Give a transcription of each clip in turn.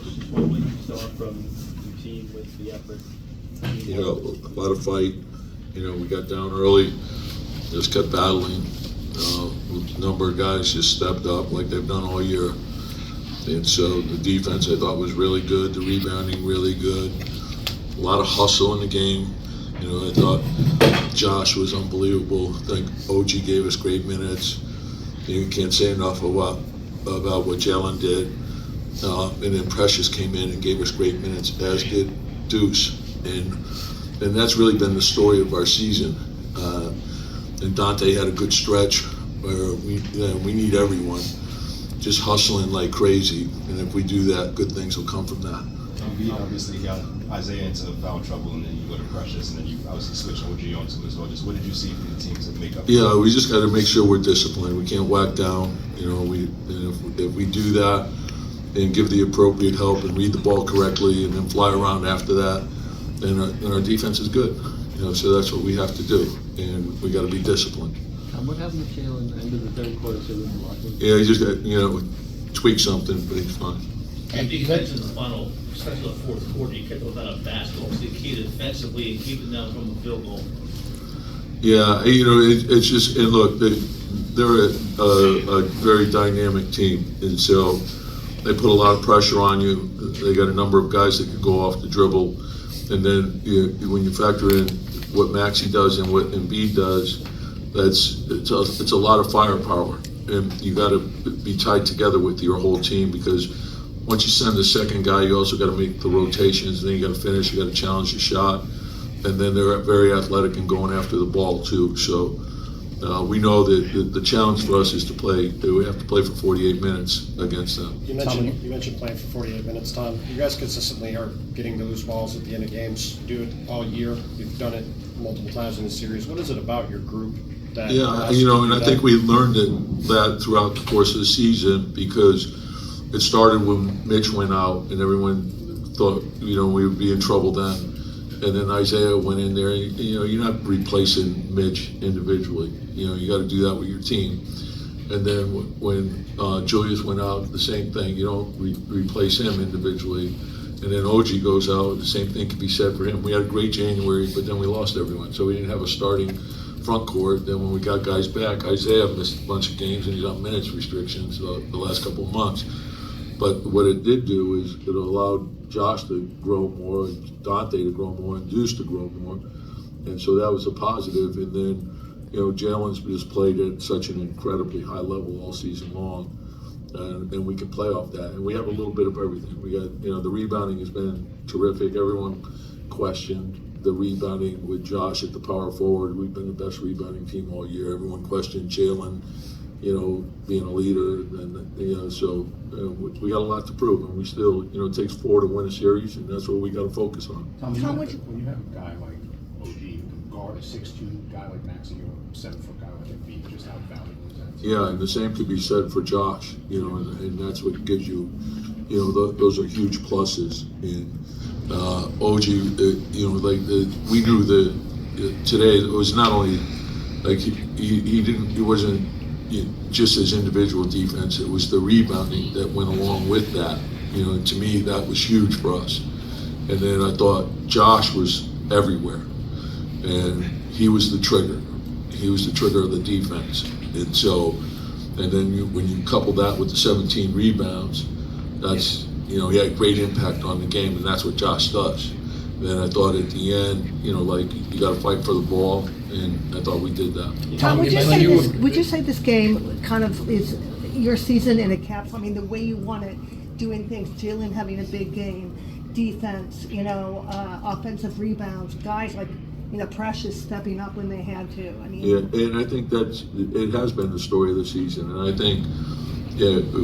Just what you saw from the team with the effort. A lot of fight. We got down early, just kept battling. A number of guys just stepped up like they've done all year. And so the defense I thought was really good, the rebounding really good. A lot of hustle in the game. I thought Josh was unbelievable. I think OG gave us great minutes. You can't say enough about what Jalen did. And then Precious came in and gave us great minutes, as did Deuce. And that's really been the story of our season. And Dante had a good stretch where we need everyone just hustling like crazy. And if we do that, good things will come from that. Embiid obviously got Isaiah into foul trouble, and then you go to Precious, and then you obviously switch OG onto him as well. Just what did you see from the team to make up? Yeah, we just got to make sure we're disciplined. We can't whack down. If we do that and give the appropriate help and read the ball correctly, and then fly around after that, then our defense is good. So that's what we have to do, and we got to be disciplined. What happened to Jalen at the end of the third quarter? Yeah, he just got tweak something, but he's fine. And defense in the final, especially the fourth quarter, you kept them out of basketball. What's the key defensively and keeping them from the field goal? Yeah, it's just, and look, they're a very dynamic team, and so they put a lot of pressure on you. They got a number of guys that could go off the dribble, and then when you factor in what Maxey does and what Embiid does, it's a lot of firepower, and you got to be tied together with your whole team, because once you send the second guy, you also got to make the rotations, and then you got to finish, you got to challenge the shot, and then they're very athletic and going after the ball too. So we know that the challenge for us is to play. We have to play for 48 minutes against them. You mentioned playing for 48 minutes, Tom. You guys consistently are getting to lose balls at the end of games. You do it all year. You've done it multiple times in the series. What is it about your group that? Yeah, and I think we learned that throughout the course of the season, because it started when Mitch went out, and everyone thought we would be in trouble then. And then Isaiah went in there. You're not replacing Mitch individually. You got to do that with your team. And then when Julius went out, the same thing. You don't replace him individually. And then OG goes out, the same thing can be said for him. We had a great January, but then we lost everyone, so we didn't have a starting front court. Then when we got guys back, Isaiah missed a bunch of games, and he's on minutes restrictions the last couple of months. But what it did do is it allowed Josh to grow more, and Dante to grow more, and Deuce to grow more. And so that was a positive. And then, Jalen's just played at such an incredibly high level all season long. And we can play off that. And we have a little bit of everything. We got, the rebounding has been terrific. Everyone questioned the rebounding with Josh at the power forward. We've been the best rebounding team all year. Everyone questioned Jalen, being a leader. And, so we got a lot to prove. And we still, it takes 4 to win a series, and that's what we got to focus on. Tom, when you have a guy like OG who can guard a 6'2" guy like Maxey or a 7-foot guy like Embiid, just how valuable is that? Yeah, and the same could be said for Josh, and that's what gives you, those are huge pluses. And OG, we knew that today it was not only like he wasn't just his individual defense, it was the rebounding that went along with that. And to me, that was huge for us. And then I thought Josh was everywhere, and he was the trigger. He was the trigger of the defense. And so, and then when you couple that with the 17 rebounds, that's, he had great impact on the game, and that's what Josh does. Then I thought at the end, you got to fight for the ball, and I thought we did that. Tom, would you say this game kind of is your season in a capsule? I mean, the way you want it, doing things, Jalen having a big game, defense, offensive rebounds, guys like, Precious stepping up when they had to. Yeah, and I think it has been the story of the season. And I think,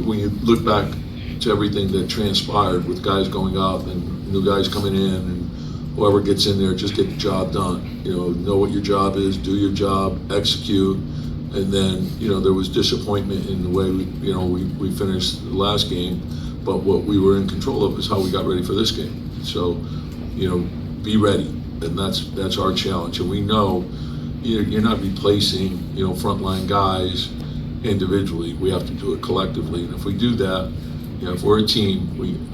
when you look back to everything that transpired with guys going out and new guys coming in, and whoever gets in there, just get the job done. Know what your job is, do your job, execute. And then, there was disappointment in the way we finished the last game, but what we were in control of is how we got ready for this game. So, be ready. And that's our challenge. And we know you're not replacing, frontline guys individually. We have to do it collectively. And if we do that, if we're a team,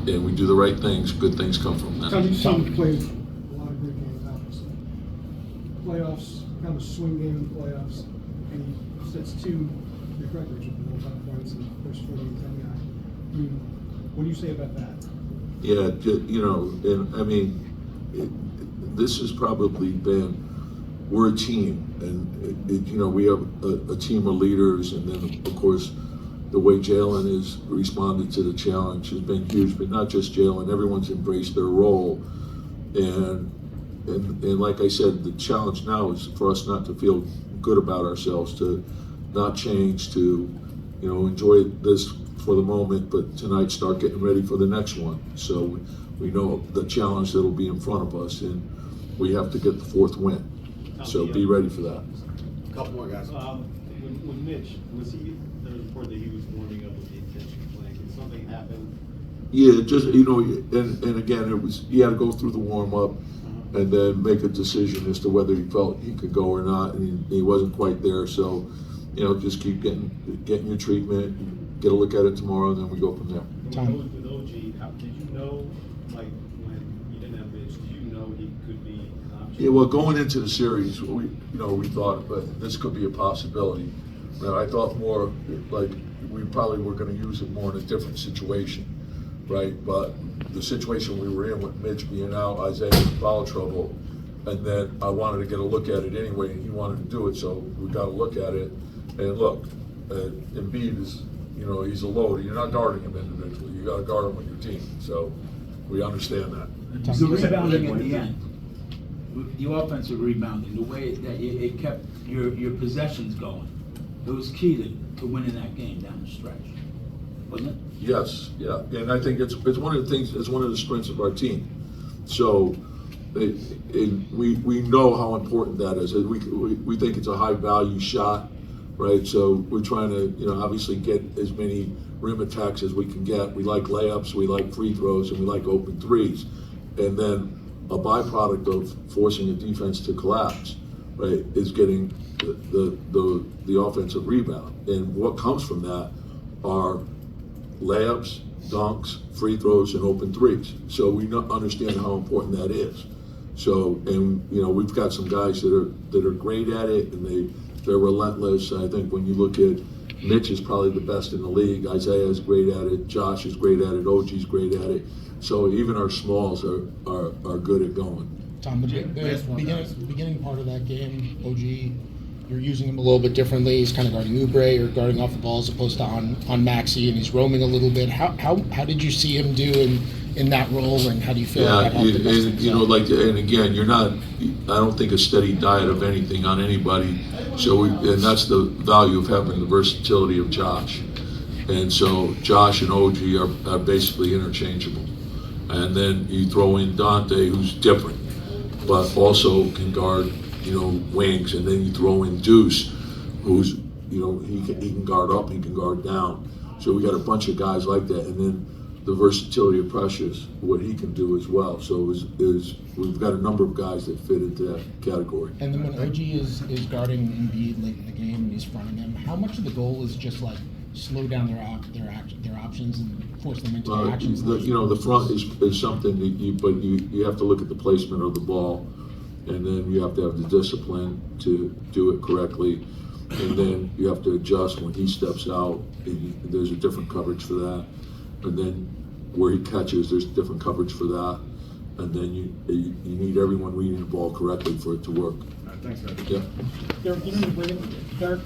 and we do the right things, good things come from that. Tom, you've seen him play a lot of great games, obviously. Playoffs, kind of a swing game in the playoffs, and he sets two big records with the most points in the first 48 10 guy. I mean, what do you say about that? Yeah, and I mean, this has probably been, we're a team, and we have a team of leaders, and then of course the way Jalen has responded to the challenge has been huge. But not just Jalen, everyone's embraced their role, and like I said, the challenge now is for us not to feel good about ourselves, to not change, to enjoy this for the moment, but tonight start getting ready for the next one. So we know the challenge that'll be in front of us, and we have to get the fourth win. So be ready for that. Couple more guys. When Mitch, there was a report that he was warming up with the intention of playing. Did something happen? Yeah, just and again, it was he had to go through the warm up, and then make a decision as to whether he felt he could go or not, and he wasn't quite there. So, just keep getting your treatment, get a look at it tomorrow, and then we go from there. With OG, did you know, like when you didn't have Mitch, did you know he could be an option? Yeah, well, going into the series, we thought, but this could be a possibility. I thought more like we probably were going to use it more in a different situation, right? But the situation we were in with Mitch being out, Isaiah in foul trouble, and then I wanted to get a look at it anyway, and he wanted to do it, so we got to look at it. And look, Embiid is, he's a load. You're not guarding him individually. You got to guard him with your team. So we understand that. The rebounding at the end, the offensive rebounding, the way that it kept your possessions going, it was key to winning that game down the stretch, wasn't it? Yes, yeah, and I think it's one of the things. It's one of the strengths of our team. So we know how important that is. We think it's a high value shot, right? So we're trying to obviously get as many rim attacks as we can get. We like layups, we like free throws, and we like open threes. And then a byproduct of forcing a defense to collapse, right, is getting the offensive rebound. And what comes from that are layups, dunks, free throws, and open threes. So we understand how important that is. So, and we've got some guys that are great at it, and they're relentless. I think when you look at Mitch is probably the best in the league. Isaiah is great at it. Josh is great at it. OG's great at it. So even our smalls are good at going. Tom, the beginning part of that game, OG, you're using him a little bit differently. He's kind of guarding Oubre or guarding off the ball as opposed to on Maxey, and he's roaming a little bit. How did you see him do in that role, and how do you feel about that? And again, you're not. I don't think a steady diet of anything on anybody. So and that's the value of having the versatility of Josh. And so Josh and OG are basically interchangeable. And then you throw in Dante, who's different, but also can guard, wings. And then you throw in Deuce, who's, he can guard up, he can guard down. So we got a bunch of guys like that. And then the versatility of Precious, what he can do as well. So we've got a number of guys that fit into that category. And then when OG is guarding Embiid late in the game and he's fronting him, how much of the goal is just like slow down their options and force them into their actions? The front is something that you have to look at the placement of the ball, and then you have to have the discipline to do it correctly, and then you have to adjust when he steps out. There's a different coverage for that, and then where he catches, there's different coverage for that, and then you need everyone reading the ball correctly for it to work. Thanks, man. Yeah. Derek, you bring it, Derek?